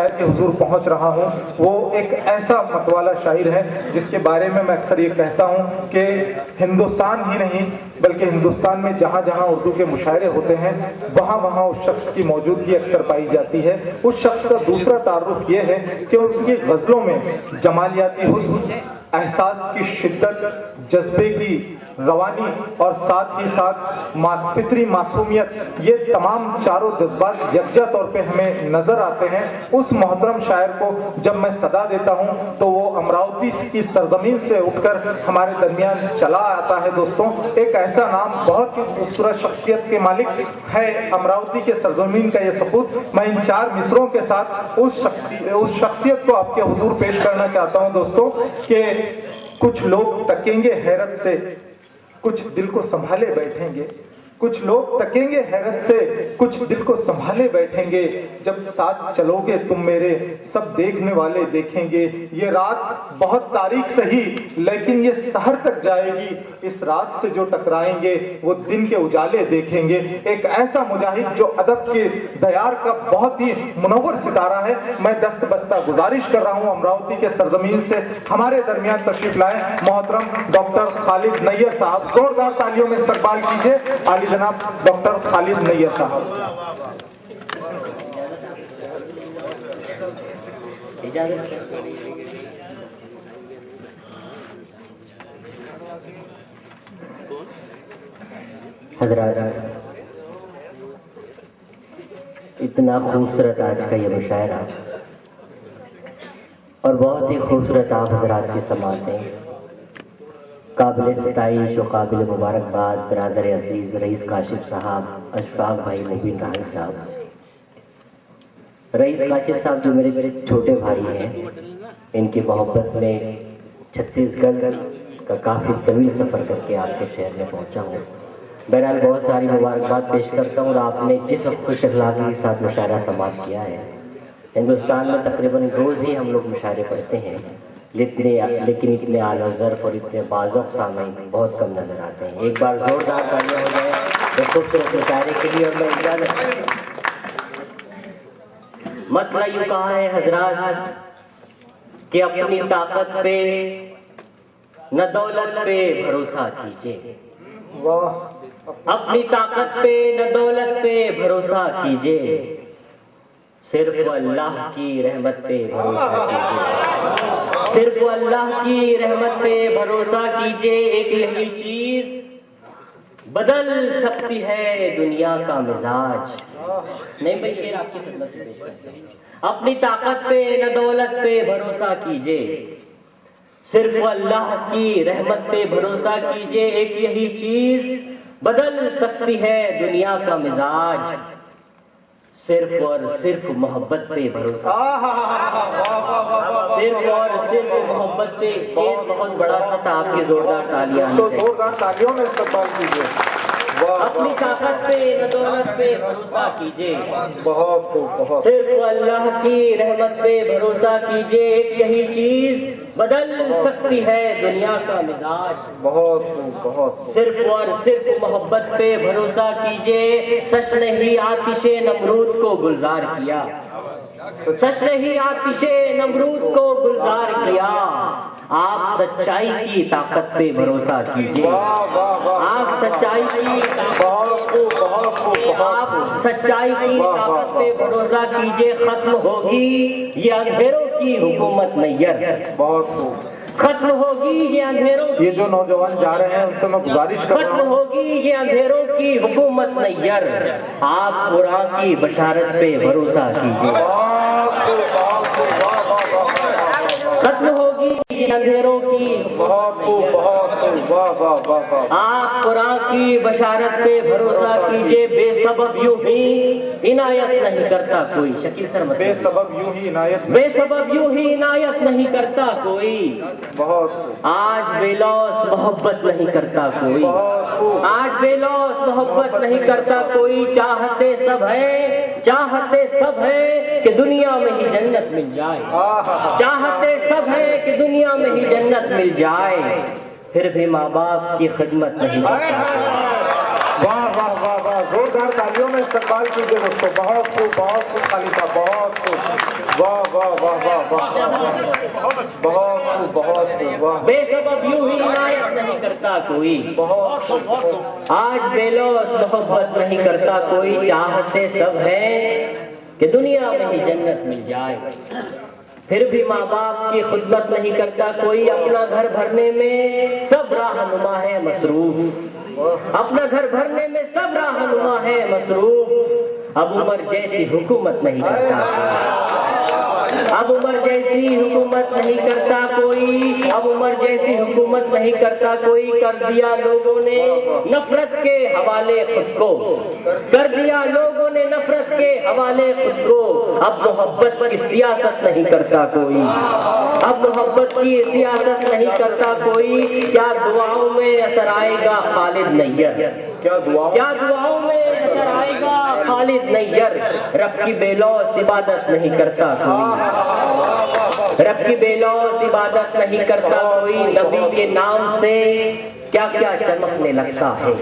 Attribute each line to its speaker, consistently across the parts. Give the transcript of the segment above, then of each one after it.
Speaker 1: شاعر کے حضور پہنچ رہا ہوں وہ ایک ایسا متوالا شاعر ہے جس کے بارے میں اکثر یہ کہتا ہوں کہ ہندوستان ہی نہیں بلکہ ہندوستان میں جہاں جہاں اردو کے مشاعرے ہوتے ہیں وہاں وہاں اس شخص کی موجودگی اکثر پائی جاتی ہے. اس شخص کا دوسرا تعارف یہ ہے کہ ان کی غزلوں میں جمالیاتی حسن، احساس کی شدت، جذبے کی روانی اور ساتھ ہی ساتھ فطری معصومیت، یہ تمام چاروں جذبات یکجا طور پہ ہمیں نظر آتے ہیں. اس محترم شاعر کو جب میں صدا دیتا ہوں تو وہ امراوتی کی سرزمین سے اٹھ کر ہمارے درمیان چلا آتا ہے. دوستوں، ایک ایسا نام بہت ہی خوبصورت شخصیت کے مالک ہے امراوتی کے سرزمین کا یہ سپوت. میں ان 4 مصروں کے ساتھ اس شخصیت کو آپ کے حضور پیش کرنا چاہتا ہوں دوستوں کہ کچھ لوگ تکیں گے حیرت سے، کچھ دل کو سنبھالے بیٹھیں گے. کچھ لوگ تکیں گے حیرت سے، کچھ دل کو سنبھالے بیٹھیں گے. جب ساتھ چلو گے تم میرے، سب دیکھنے والے دیکھیں گے. یہ رات بہت تاریک سہی لیکن یہ سحر تک جائے گی. اس رات سے جو ٹکرائیں گے وہ دن کے اجالے دیکھیں گے. ایک ایسا مجاہد جو ادب کے دیار کا بہت ہی منور ستارہ ہے. میں دست بستہ گزارش کر رہا ہوں امراوتی کے سرزمین سے ہمارے درمیان تشریف لائیں محترم ڈاکٹر خالد نیر صاحب. زوردار تالیوں میں استقبال کیجیے عالی جناب ڈاکٹر خالد نیر صاحب.
Speaker 2: حضرات، اتنا خوبصورت آج کا یہ مشاعرہ اور بہت ہی خوبصورت آپ حضرات کی سماعتیں، قابل ستائش و قابل مبارکباد برادر عزیز رئیس کاشف صاحب، اشفاق بھائی مبین راہی صاحب. رئیس کاشف صاحب جو میرے چھوٹے بھائی ہیں، ان کی محبت میں چھتیس گڑھ کا کافی طویل سفر کر کے آپ کے شہر میں پہنچا ہوں. بہرحال بہت ساری مبارکباد پیش کرتا ہوں. اور آپ نے جس خوش اخلاقی کے ساتھ مشاعرہ سماعت کیا ہے، ہندوستان میں تقریباً روز ہی ہم لوگ مشاعرے پڑھتے ہیں لیکن اتنے اعلیٰ ظرف اور اتنے باذوق سامعین بہت کم نظر آتے ہیں. ایک بار زوردار تالیاں ہو جائے تو خوبصورت مشاعرے کے لیے. اور میں اجازت مسئلہ یوں کہا ہے حضرات کہ اپنی طاقت پہ نہ دولت پہ بھروسہ کیجیے. اپنی طاقت پہ نہ دولت پہ بھروسہ کیجیے، صرف اللہ کی رحمت پہ بھروسہ کیجیے. صرف اللہ کی رحمت پہ بھروسہ کیجیے. ایک یہی چیز بدل سکتی ہے دنیا کا مزاج. نہیں بھائی، شعر آپ کی خدمت میں پیش کرتے ہیں. اپنی طاقت پہ نہ دولت پہ بھروسہ کیجیے، صرف اللہ کی رحمت پہ بھروسہ کیجیے. ایک یہی چیز بدل سکتی ہے دنیا کا مزاج، صرف اور صرف محبت پہ بھروسہ. صرف اور صرف محبت پہ. شعر بہت بڑا سا تھا، آپ کی زوردار
Speaker 1: تالیوں میں استقبال کیجیے.
Speaker 2: اپنی طاقت پہ نہ دولت پہ بھروسہ کیجیے،
Speaker 1: بہت بہت
Speaker 2: صرف اللہ کی رحمت پہ بھروسہ کیجیے. ایک یہی چیز بدل سکتی ہے دنیا کا مزاج،
Speaker 1: بہت بہت
Speaker 2: صرف اور صرف محبت پہ بھروسہ کیجیے. سچ نے ہی آتش نمرود کو گلزار کیا، سچ نے ہی آتش نمرود کو گلزار کیا. آپ سچائی کی طاقت پہ بھروسہ کیجیے. آپ سچائی کی آپ سچائی کی طاقت پہ بھروسہ کیجیے. ختم ہوگی یہ اندھیروں کی حکومت نیر.
Speaker 1: بہت
Speaker 2: ختم ہوگی یہ اندھیروں
Speaker 1: یہ جو نوجوان جا رہے ہیں ان سے میں گزارش کر رہا
Speaker 2: ختم
Speaker 1: ہوں،
Speaker 2: ہوگی یہ اندھیروں کی حکومت نیر. آپ قرآن کی بشارت پہ بھروسہ کیجیے. ختم ہوگی یہ اندھیروں کی آپ قرآن کی بشارت پہ بھروسہ کیجیے. بے سبب یوں ہی عنایت نہیں کرتا کوئی. شکیل سر
Speaker 1: بے سبب یوں ہی عنایت
Speaker 2: بے سبب یوں ہی عنایت نہیں کرتا کوئی.
Speaker 1: بہت
Speaker 2: آج بے لوث محبت نہیں کرتا کوئی. آج بے لوث محبت نہیں کرتا کوئی. چاہتے سب ہیں، چاہتے سب ہیں کہ دنیا میں ہی جنت مل جائے. چاہتے سب ہیں کہ دنیا میں ہی جنت مل جائے، پھر بھی ماں باپ کی خدمت نہیں کرتا.
Speaker 1: واہ واہ واہ واہ، زوردار تالیوں میں استقبال کیجیے دوستوں. بہت خوب خالد صاحب، بہت خوب. واہ واہ واہ واہ واہ بہت واہ
Speaker 2: بے سبب یوں ہی عنایت نہیں کرتا کوئی،
Speaker 1: بہت
Speaker 2: آج بے لوث محبت نہیں کرتا کوئی، چاہتے سب ہیں کہ دنیا میں ہی جنت مل جائے، پھر بھی ماں باپ کی خدمت نہیں کرتا کوئی، اپنا گھر بھرنے میں سب راہنما ہے مصروف، اپنا گھر بھرنے میں سب راہنما ہے مصروف، اب عمر جیسی حکومت نہیں کرتا کوئی، اب عمر جیسی حکومت نہیں کرتا کوئی، اب عمر جیسی حکومت نہیں کرتا کوئی، کر دیا لوگوں نے نفرت کے حوالے خود کو، کر دیا لوگوں نے نفرت کے حوالے خود کو، اب محبت کی سیاست نہیں کرتا کوئی، اب محبت کی سیاست نہیں کرتا کوئی، کیا دعاؤں میں اثر آئے گا خالد نیر،
Speaker 1: کیا
Speaker 2: دعاؤں میں اثر آئے گا خالد نیر، رب کی بے لوث عبادت نہیں کرتا کوئی، رب کی بے لوث عبادت نہیں کرتا کوئی، نبی کے نام سے کیا کیا چمکنے لگتا ہے،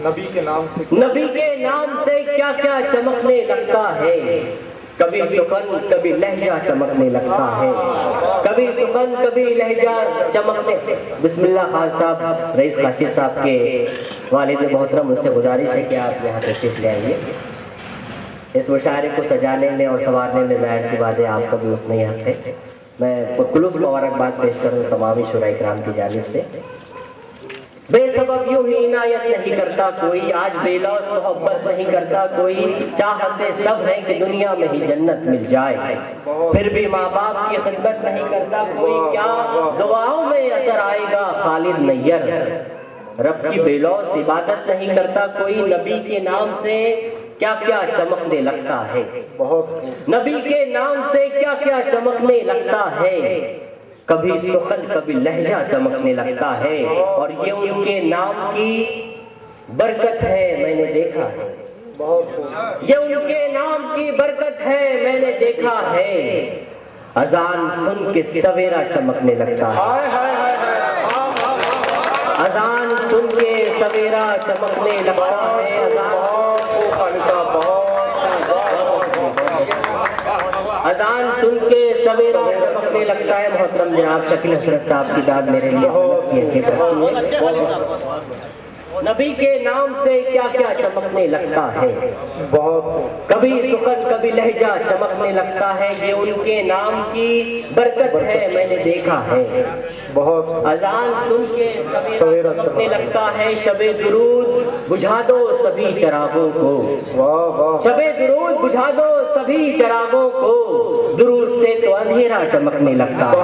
Speaker 1: نبی کے نام سے
Speaker 2: نبی کے نام سے کیا کیا چمکنے لگتا ہے، کبھی سخن کبھی لہجہ چمکنے لگتا ہے، کبھی سخن کبھی لہجہ چمکنے۔ بسم اللہ خان صاحب، رئیس قاشق صاحب کے والد محترم، ان سے گزارش ہے کہ آپ یہاں تشریف لے آئیے۔ اس مشاعرے کو سجانے میں اور سنوارنے میں ظاہر سی بات ہے آپ کا بھی اس میں حق ہے، میں خلوص مبارکباد پیش کروں تمام شورائے کرام کی جانب سے۔ بے سبب یوں ہی عنایت نہیں کرتا کوئی، آج بے لوث محبت نہیں کرتا کوئی، چاہتے سب ہیں کہ دنیا میں ہی جنت مل جائے، پھر بھی ماں باپ کی خدمت نہیں کرتا کوئی، کیا دعاؤں میں اثر آئے گا خالد نیر، رب کی بے لوث عبادت نہیں کرتا کوئی، نبی کے نام سے کیا کیا چمکنے لگتا ہے، نبی کے نام سے کیا کیا چمکنے لگتا ہے، کبھی سخن کبھی لہجہ چمکنے لگتا ہے، اور یہ ان کے نام کی برکت ہے میں نے دیکھا ہے، یہ ان کے نام کی برکت ہے میں نے دیکھا ہے، اذان سن کے سویرا چمکنے لگتا ہے، اذان سن کے سویرا چمکنے لگتا ہے، اذان سن کے سویرا چمکنے لگتا ہے۔ محترم جناب شکیل حسرت صاحب کی داد میرے لیے نبی کے نام سے کیا کیا چمکنے لگتا ہے، کبھی سخن کبھی لہجہ چمکنے لگتا ہے، یہ ان کے نام کی برکت ہے میں نے دیکھا ہے، اذان سن کے سویرا چمکنے لگتا ہے، شب درود بجھا دو سبھی چراغوں کو، شب درود بجھا دو سبھی چراغوں کو، درود سے تو اندھیرا چمکنے لگتا ہے،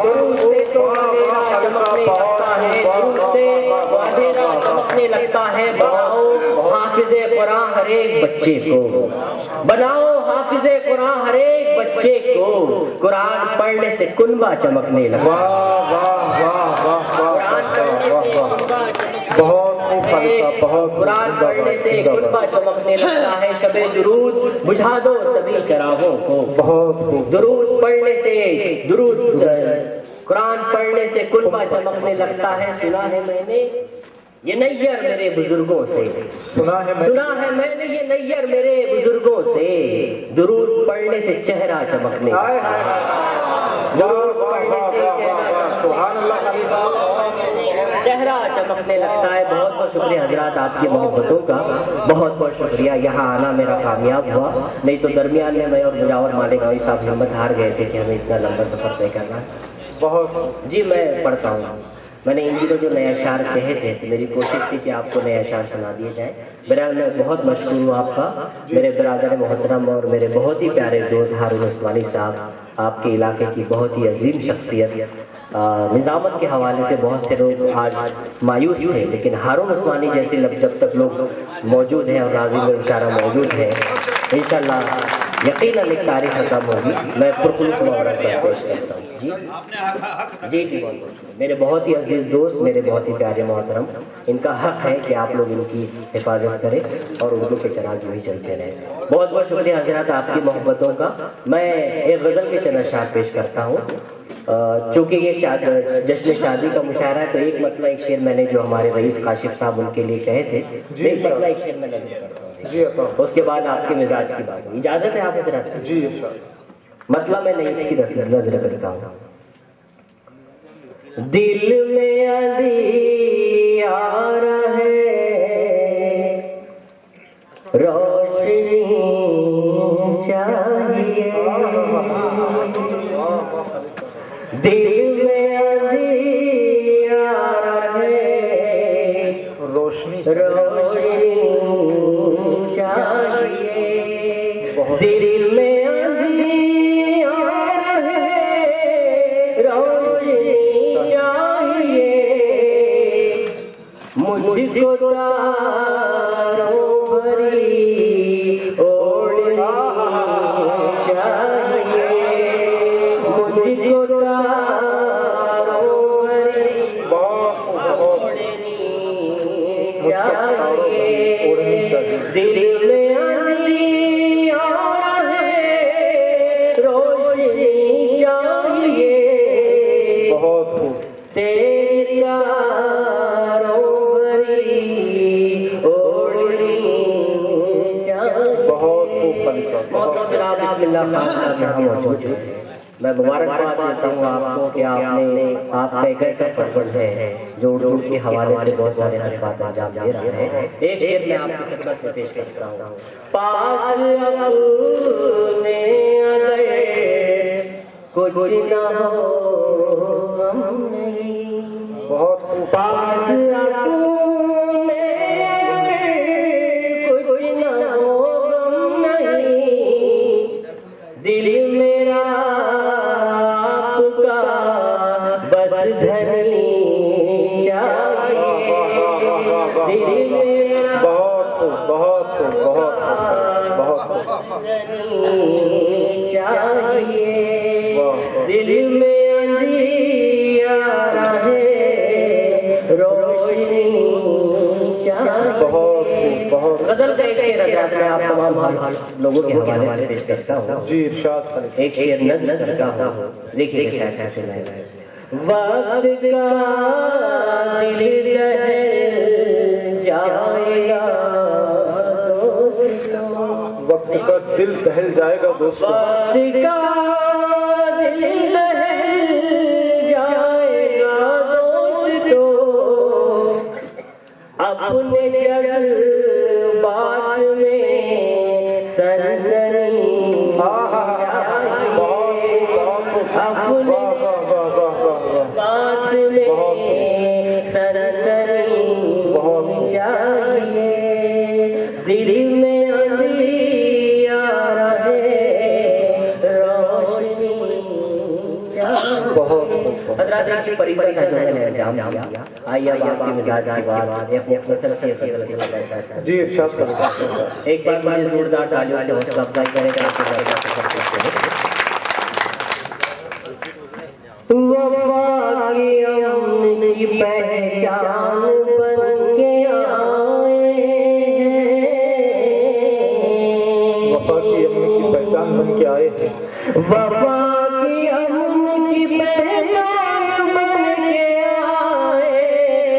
Speaker 2: درود سے تو اندھیرا چمکنے لگتا ہے، درود سے تو اندھیرا چمکنے لگتا ہے، بناؤ حافظ قرآن ہر ایک بچے کو، بناؤ حافظ قرآن ہر ایک بچے کو، قرآن پڑھنے سے کنبہ چمکنے لگتا ہے، قرآن پڑھنے سے کنبہ چمکنے لگتا ہے، شب درود بجھا دو سبھی چراغوں کو، درود پڑھنے سے قرآن پڑھنے سے کنبہ چمکنے لگتا ہے، سنا ہے میں نے یہ نیر میرے بزرگوں سے، سنا ہے میں نے یہ نیر میرے بزرگوں سے، درود پڑھنے سے چہرہ چمکنے لگتا ہے، چہرہ چمکنے لگتا ہے۔ بہت بہت شکریہ حضرات آپ کی محبتوں کا، بہت بہت شکریہ، یہاں آنا میرا کامیاب ہوا، نہیں تو درمیان میں میں اور مجاور مالیگاوی صاحب ہمت ہار گئے تھے کہ ہمیں اتنا لمبا سفر طے کرنا۔ جی میں پڑھتا ہوں، میں نے ان دنوں جو نئے اشعار کہے تھے تو میری کوشش تھی کہ آپ کو نئے اشعار سنا دیے جائیں۔ بہرحال میں بہت مشکور ہوں آپ کا، میرے برادر محترم اور میرے بہت ہی پیارے دوست ہارون عثمانی صاحب، آپ کے علاقے کی بہت ہی عظیم شخصیت، نظامت کے حوالے سے بہت سے لوگ آج مایوس تھے، لیکن ہارون عثمانی جیسے جب تک لوگ موجود ہیں اور ناظرین میں اشارہ موجود ہے، انشاءاللہ یقیناً ایک تاریخ ختم ہوگی۔ میں پرخلوص مبارکباد پیش کرتا ہوں۔ جی میرے بہت ہی عزیز دوست، میرے بہت ہی پیارے محترم، ان کا حق ہے کہ آپ لوگ ان کی حفاظت کریں اور اردو کے چراغ یوں ہی چلتے رہیں۔ بہت بہت شکریہ حضرات آپ کی محبتوں کا۔ میں ایک غزل کے چند اشعار پیش کرتا ہوں، چونکہ یہ جشن شادی کا مشاعرہ ہے تو ایک مطلب ایک شعر میں نے جو ہمارے رئیس کاشف صاحب ان کے لیے کہے تھے، ایک مطلب ایک شعر میں نظر کرتا ہوں، اس کے بعد آپ کے مزاج کی بات ہوگی۔ اجازت ہے آپ حضرات؟
Speaker 1: جی
Speaker 2: مطلب میں نہیں اس کی نظر کرتا ہوں. دل میں اندھیار ہے روشنی چاہیے. دل میں اندھیار ہے روشنی چاہیے. دل میں اندھیار ہے روشنی چاہیے. مجھ کو تاروں بھری اوڑھنی چاہیے. مجھ کو تاروں بھری اوڑھنی چاہیے. دل میں اندھیار ہے روشنی چاہیے.
Speaker 1: بہت خوب.
Speaker 2: تیری تاروں بھری اوڑھنی چاہیے.
Speaker 1: بہت خوب خالی صاحب.
Speaker 2: محترم جناب بسم اللہ الرحمن الرحیم. میں مبارکباد دیتا ہوں آپ کو کہ آپ کا ایک ایسا فرزند ہے جو اردو کے حوالے سے بہت سارے خدمات انجام دے رہا ہے. ایک شعر میں آپ کی خدمت میں پیش کرتا ہوں. پاس اپنے اگر کچھ نہ ہو غم نہیں.
Speaker 1: بہت خوب.
Speaker 2: پاس اپنے اگر کچھ نہ ہو غم نہیں. دل میرا آپ کا بس دھنی چاہیے. دل میرا
Speaker 1: بہت خوب. بہت خوب. بہت خوب. بہت خوب.
Speaker 2: دھنی چاہیے. دل میں اندھیار ہے روشنی چاہیے.
Speaker 1: بہت خوب. بہت.
Speaker 2: غزل کا ایک شعر حضرات میں آپ تمام لوگوں کے حوالے سے پیش کرتا ہوں.
Speaker 1: جی ارشاد خالی صاحب.
Speaker 2: ایک شعر نظم کرتا ہوں. دیکھیے شاید کیسے لائے. وقت کا دل رہ جائے گا دوستوں.
Speaker 1: وقت کا دل دہل جائے گا دوستوں.
Speaker 2: وقت کا دل رہ جائے گا دوستوں. اپنے جذبات میں سنسنی بات میں سنسنی چاہیے. دل میں اندھیار ہے روشنی چاہیے. حضرات کی فریضہ کا جو ہے انجام دیا. آئیے اب آپ کی مزاج کی بات ایک مختصر سی فضل کے بجائے.
Speaker 1: جی ارشاد خالی صاحب.
Speaker 2: ایک بار مجھے زوردار تالیوں سے حوصلہ افزائی کرے گا. وفا کی امن کی پہچان بن کے آئے ہیں.
Speaker 1: وفا کی امن کی پہچان بن کے آئے ہیں.
Speaker 2: وفا کی امن کی پہچان بن کے آئے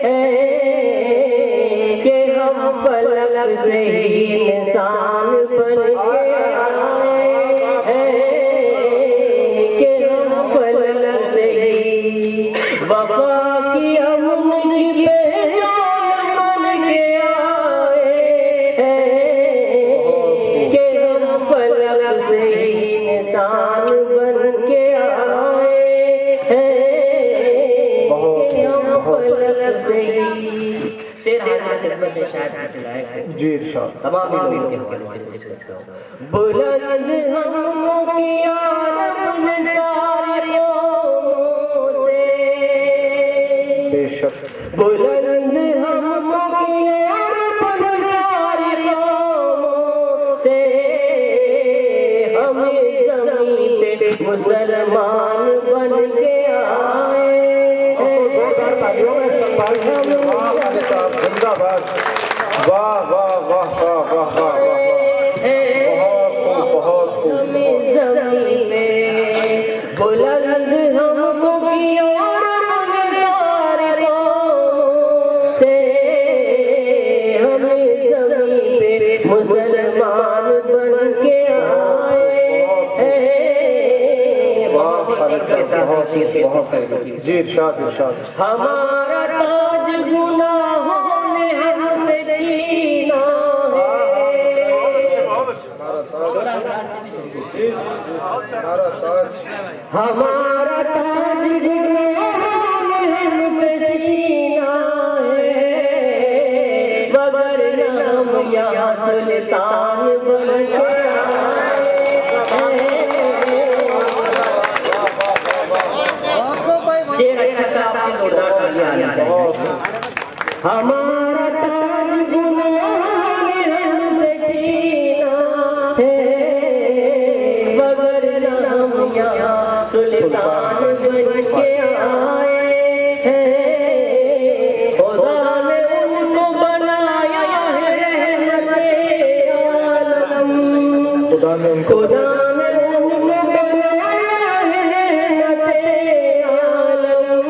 Speaker 2: ہیں کہ ہم فلک سے ہی انسان بن کے آئے ہیں کہ ہم فلک سے ہی. وفا کی امن کی پہچان بن کے آئے ہیں کہ ہم فلک سے ہی انسان بن کے آئے ہیں کہ ہم فلک سے ہی. شعر حاضر خدمت میں شاید کسی لائق ہے.
Speaker 1: جی ارشاد.
Speaker 2: تمام لوگوں کے حوالے سے پیش کرتا ہوں. بلند ہموں کی عرب نے ساری قوموں سے.
Speaker 1: بے شک.
Speaker 2: بلند ہموں کی عرب نے ساری قوموں سے. ہمیں زمین پہ مسلمان بن کے آئے ہیں.
Speaker 1: زندہ باد. واہ واہ واہ واہ واہ واہ واہ. بہت خوب. بہت خوب.
Speaker 2: زمین میں بلند ہم کی اور ساری قوموں سے. ہمیں زمین پہ مسلمان بن کے آئے ہیں
Speaker 1: جی ارشاد ارشاد.
Speaker 2: ہمارا تاج گناہوں نے ہم سے چھینا ہے. ہمارا تاج گناہوں نے ہم سے چھینا ہے. وگرنہ ہم یہاں سلطان بن کے شیر اچھا تھا، آپ کی زوردار تالیاں آنی چاہیے. ہمارا تاج گناہوں نے ہم سے چھینا ہے. وگرنہ ہم یہاں سلطان بن کے آئے ہیں. خدا نے ان کو بنایا ہے رحمت عالم.
Speaker 1: خدا نے ان کو
Speaker 2: خدا نے ان کو بنایا ہے رحمت عالم.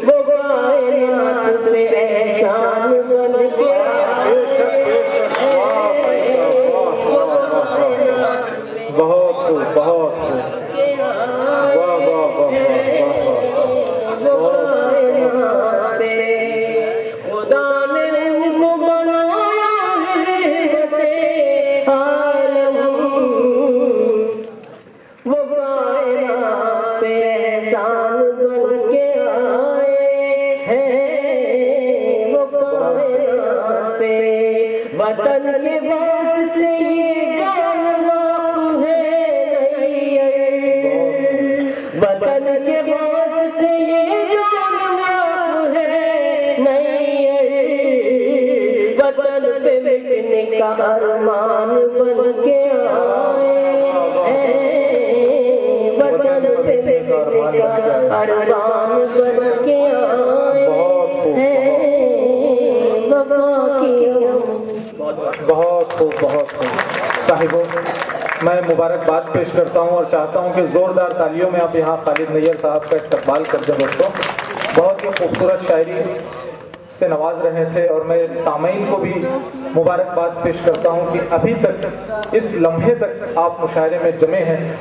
Speaker 2: وہ کائنات پہ احسان بن کے
Speaker 1: بہت خوب بہت خوب. واہ واہ واہ واہ
Speaker 2: خدا نے ان کو بنایا ہے رحمت عالم. وہ کائنات پہ احسان بن کے آئے ہیں. وہ کائنات پہ وطن کے واسطے یہ جان وقف ہے نہیں. وطن کے واسطے یہ جان وقف ہے نہیں. وطن پہ مٹنے کا ارمان بن کے آئے ہیں. وطن پہ مٹنے کا ارمان بن کے آئے ہیں. وفا کی
Speaker 1: بہت خوب بہت خوب. صاحبوں میں مبارکباد پیش کرتا ہوں اور چاہتا ہوں کہ زوردار تالیوں میں آپ یہاں خالد نیّر صاحب کا استقبال کر دیں. دوستوں بہت ہی خوبصورت شاعری سے نواز رہے تھے اور میں سامعین کو بھی مبارکباد پیش کرتا ہوں کہ ابھی تک اس لمحے تک آپ مشاعرے میں جمے ہیں.